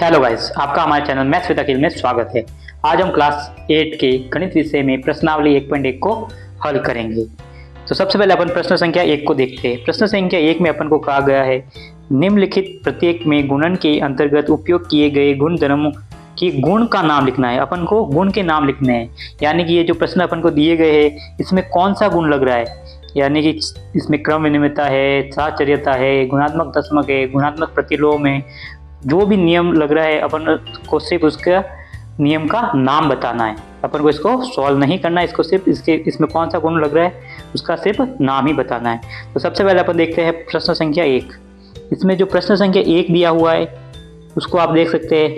Hello guys, आपका हमारे channel maths with अखिल में स्वागत है। आज हम क्लास 8 के गणित विषय में प्रश्नावली 1.1 को हल करेंगे। तो सबसे पहले अपन प्रश्न संख्या 1 को देखते हैं। प्रश्न संख्या 1 में अपन को कहा गया है निम्नलिखित प्रत्येक में गुणन के अंतर्गत उपयोग किए गए गुणधर्मों की गुण का नाम लिखना है। अपन को गुण के नाम लिखने हैं, यानी कि ये जो प्रश्न अपन को दिए गए हैं इसमें कौन सा गुण लग रहा है, यानी कि इसमें क्रम विनिमयता है, साहचर्यता है, गुणात्मक तस्मक है, गुणात्मक प्रतिलोम है। जो भी नियम लग रहा है अपन को सिर्फ उसका नियम का नाम बताना है। अपन को इसको सॉल्व नहीं करना है, इसको सिर्फ इसमें कौन सा गुण लग रहा है उसका सिर्फ नाम ही बताना है। तो सबसे पहले अपन देखते हैं प्रश्न संख्या 1। इसमें जो प्रश्न संख्या 1 दिया हुआ है उसको आप देख सकते हैं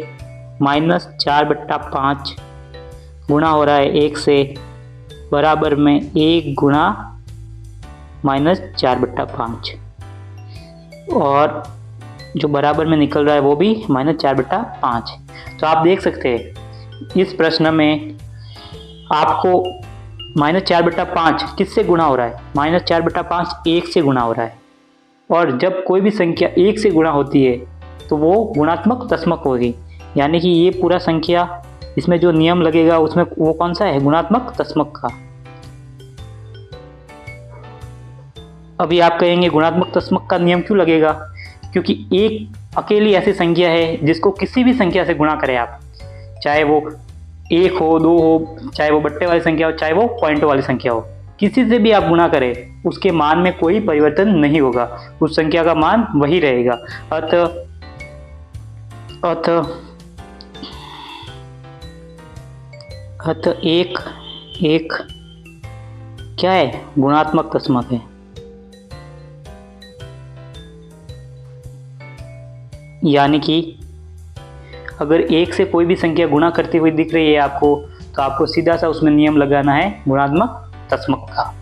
-4/5 गुणा हो रहा है 1 से, बराबर में 1 गुणा -4/5 और जो बराबर में निकल रहा है वो भी -4/5। तो आप देख सकते हैं इस प्रश्न में आपको -4/5 किससे गुणा हो रहा है, -4/5 1 से गुणा हो रहा है। और जब कोई भी संख्या 1 से गुणा होती है तो वो गुणात्मक तस्मक होगी, यानी कि ये पूरा संख्या इसमें जो नियम लगेगा उसमें वो कौन सा है, गुणात्मक तस्मक का। अभी आप कहेंगे गुणात्मक तस्मक का नियम क्यों लगेगा, क्योंकि एक अकेली ऐसी संख्या है जिसको किसी भी संख्या से गुणा करें आप, चाहे वो 1 हो, 2 हो, चाहे वो बट्टे वाली संख्या हो, चाहे वो पॉइंट वाली संख्या हो, किसी से भी आप गुणा करें उसके मान में कोई परिवर्तन नहीं होगा, उस संख्या का मान वही रहेगा। अतः एक क्या है, गुणात्मक तस्मक है। यानी कि अगर 1 से कोई भी संख्या गुणा करती हुई दिख रही है आपको, तो आपको सीधा सा उसमें नियम लगाना है गुणात्मक तस्मक का।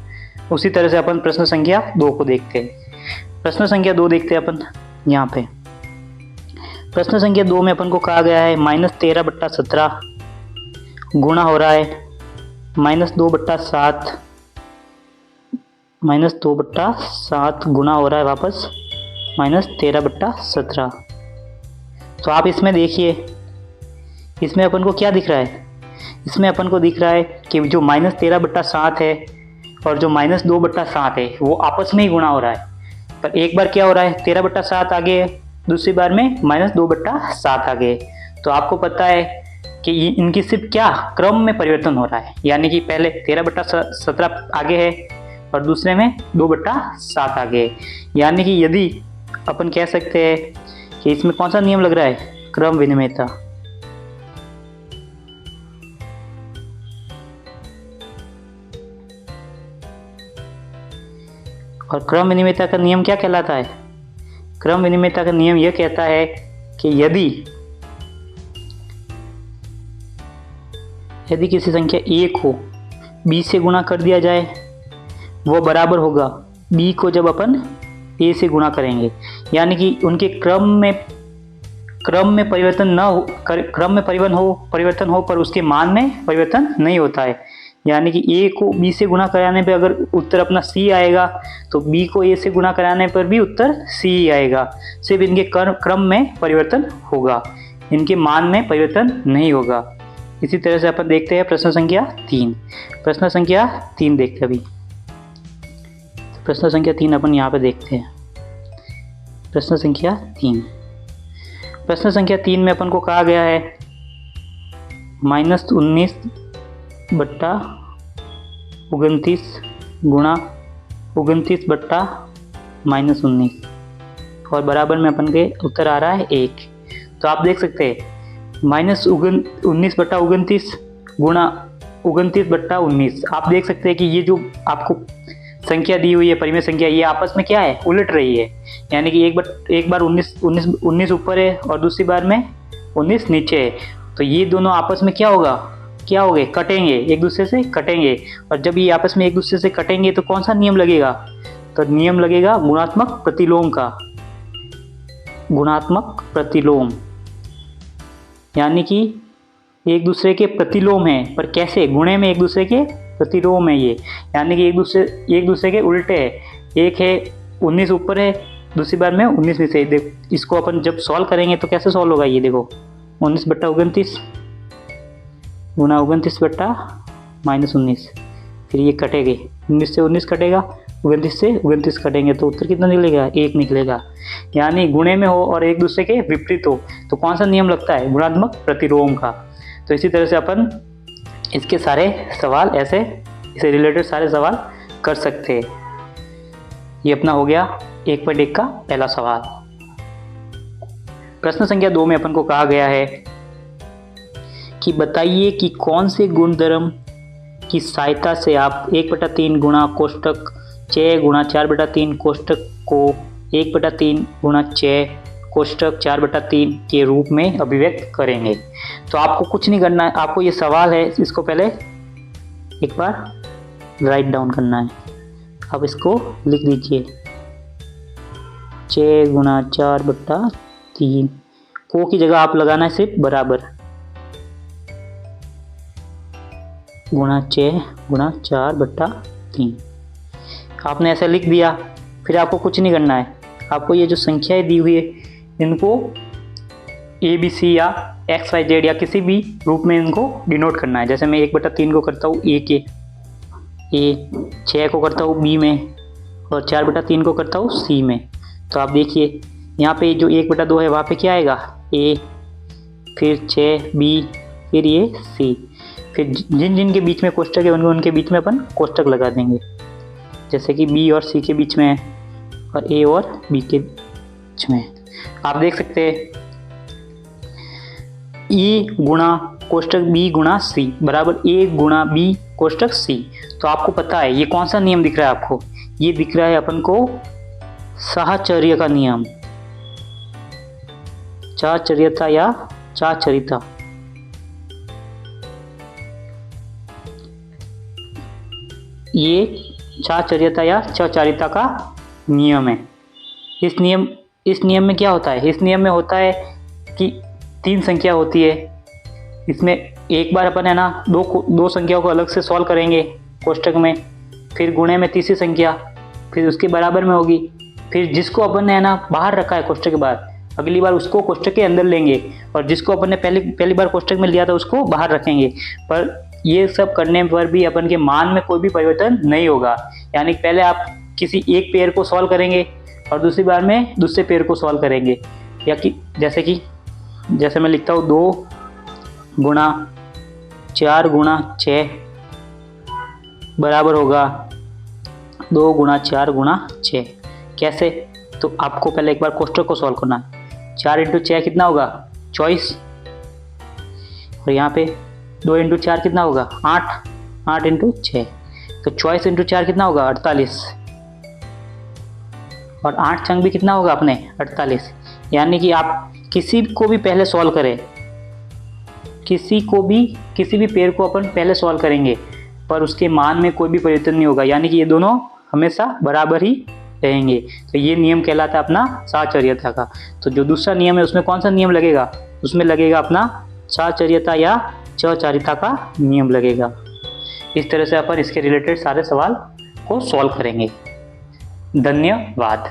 उसी तरह से अपन प्रश्न संख्या 2 को देखते हैं। प्रश्न संख्या 2 देखते हैं अपन यहाँ पे। प्रश्न संख्या 2 में अपन को कहा गया है -13/17 गुणा हो रहा है -2/7 गुणा हो रहा है वापस -13/17। तो आप इसमें देखिए, इसमें अपन को क्या दिख रहा है, इसमें अपन को दिख रहा है कि जो -13/7 है और जो -2/7 है वो आपस में ही गुणा हो रहा है। पर एक बार क्या हो रहा है, 13/7 आ गए, दूसरी बार में -2/7 आ गए। तो आपको पता है कि इनकी सिर्फ क्या क्रम में परिवर्तन हो रहा है, यानी कि पहले 13/17 आगे है और दूसरे में 2/7 आगे है। यानी कि यदि अपन कह सकते हैं कि इसमें कौन सा नियम लग रहा है, क्रम विनिमयता। और क्रम विनिमयता का नियम क्या कहलाता है, क्रम विनिमयता का नियम यह कहता है कि यदि किसी संख्या 1 को b से गुणा कर दिया जाए वो बराबर होगा b को जब अपन a से गुणा करेंगे, यानी कि उनके क्रम में परिवर्तन परिवर्तन हो पर उसके मान में परिवर्तन नहीं होता है। यानी कि a को b से गुणा कराने पे अगर उत्तर अपना c आएगा तो b को a से गुणा कराने पर भी उत्तर c ही आएगा, सिर्फ इनके क्रम में परिवर्तन होगा, इनके मान में परिवर्तन नहीं होगा। इसी तरह से अपन देखते हैं प्रश्न संख्या 3। प्रश्न संख्या 3 देखते हैं अभी। प्रश्न संख्या 3 अपन यहाँ पे देखते हैं। प्रश्न संख्या 3 में अपन को कहा गया है -19/29 गुणा 29/-19 और बराबर में अपन के उत्तर आ रहा है 1। तो आप देख सकते हैं -19/29 गुणा 29/19। आप देख सकते हैं कि ये जो आपको संख्या दी हुई है, परिमेय संख्या, ये आपस में क्या है, उलट रही है। यानी कि एक बार 19 ऊपर है और दूसरी बार में 19 नीचे है। तो ये दोनों आपस में क्या हो गए, कटेंगे, एक दूसरे से कटेंगे। और जब ये आपस में एक दूसरे से कटेंगे तो कौन सा नियम लगेगा, तो नियम लगेगा गुणात्मक प्रतिलोम का, गुणात्मक प्रतिलोम। यानी कि एक दूसरे के प्रतिलोम है, पर कैसे, गुणे में एक दूसरे के प्रतिलोम है ये, यानी कि एक दूसरे के उल्टे है। एक है 19 ऊपर है, दूसरी बार में 19 नीचे। देखो इसको अपन जब सॉल्व करेंगे तो कैसे सॉल्व होगा, ये देखो 19/29 गुना 29/-19, फिर ये कटेंगे, 19 से 19 कटेगा, 29 से 29 कटेंगे, तो उत्तर कितना निकलेगा? 1 निकलेगा। यानी गुणे में हो और एक दूसरे के विपरीत हो तो कौन सा नियम लगता है? गुणात्मक प्रतिलोम का। तो इसी तरह से अपन इसके सारे सवाल ऐसे इससे रिलेटेड सारे सवाल कर सकते हैं। ये अपना हो गया 1.1 का पहला सवाल। प्रश्न संख्या 2 में अपन को कहा गया है कि बताइए कि कौन से गुणधर्म की सहायता से आप 1/3 गुणा कोष्टक 6 गुणा 4/3 कोष्टक को 1/3 गुणा 6 कोष्टक 4/3 के रूप में अभिव्यक्त करेंगे। तो आपको कुछ नहीं करना है, आपको ये सवाल है इसको पहले एक बार राइट डाउन करना है। अब इसको लिख दीजिए 6 गुणा 4/3, को की जगह आप लगाना है सिर्फ बराबर, गुणा 6 गुणा 4/3। आपने ऐसा लिख दिया। फिर आपको कुछ नहीं करना है, आपको ये जो संख्याएं दी हुई है इनको ABC या XYZ या किसी भी रूप में इनको डिनोट करना है। जैसे मैं 1/3 को करता हूँ A के, A 6 को करता हूँ B में और 4/3 को करता हूँ C में। तो आप देखिए यहाँ पे जो 1/2 है वहाँ पे क्या आएगा? A, फिर 6 B, फिर ये C। फिर जिन जिन के बीच में कोष्टक है उनके बीच में अपन कोष्टक लगा देंगे, जैसे कि B और C के बीच में है और A और B के बीच में। आप देख सकते हैं E गुणा कोष्टक B गुणा C बराबर A गुणा B कोष्टक C। तो आपको पता है ये कौन सा नियम दिख रहा है आपको? ये दिख रहा है अपन को साहचर्य का नियम, चाचर्यता या चाचरिता। ये चाचर्यता या चाचारिता का नियम है। इस नियम में क्या होता है? इस नियम में होता है कि 3 संख्या होती है, इसमें एक बार अपन है ना दो संख्याओं को अलग से सॉल्व करेंगे कोष्टक में, फिर गुणे में तीसरी संख्या फिर उसके बराबर में होगी, फिर जिसको अपन ने है ना बाहर रखा है कोष्टक के बाहर, अगली बार उसको कोष्टक के अंदर लेंगे और जिसको अपन ने पहली बार कोष्टक में लिया था उसको बाहर रखेंगे। पर ये सब करने पर भी अपन के मान में कोई भी परिवर्तन नहीं होगा। यानी पहले आप किसी एक पेयर को सॉल्व करेंगे और दूसरी बार में दूसरे पेयर को सॉल्व करेंगे, या कि जैसे मैं लिखता हूँ 2 गुणा 4 गुणा 6 बराबर होगा 2 गुणा 4 गुणा 6। कैसे? तो आपको पहले एक बार कोष्टक को सॉल्व करना है। 4 × 6 कितना होगा? 24, और यहाँ पे 2 × 4 कितना होगा? 8, 8 × 6, तो 24 × 4 कितना होगा? 48, और 8 चंग भी कितना होगा अपने? 48। यानी कि आप किसी को भी पहले सॉल्व करें, किसी भी पेयर को अपन पहले सॉल्व करेंगे पर उसके मान में कोई भी परिवर्तन नहीं होगा, यानी कि ये दोनों हमेशा बराबर ही रहेंगे। तो ये नियम कहलाता है अपना साहचर्यता का। तो जो दूसरा नियम है उसमें कौन सा नियम लगेगा? उसमें लगेगा अपना साहचर्यता या चाचारिता का नियम लगेगा। इस तरह से अपन इसके रिलेटेड सारे सवाल को सॉल्व करेंगे। धन्यवाद।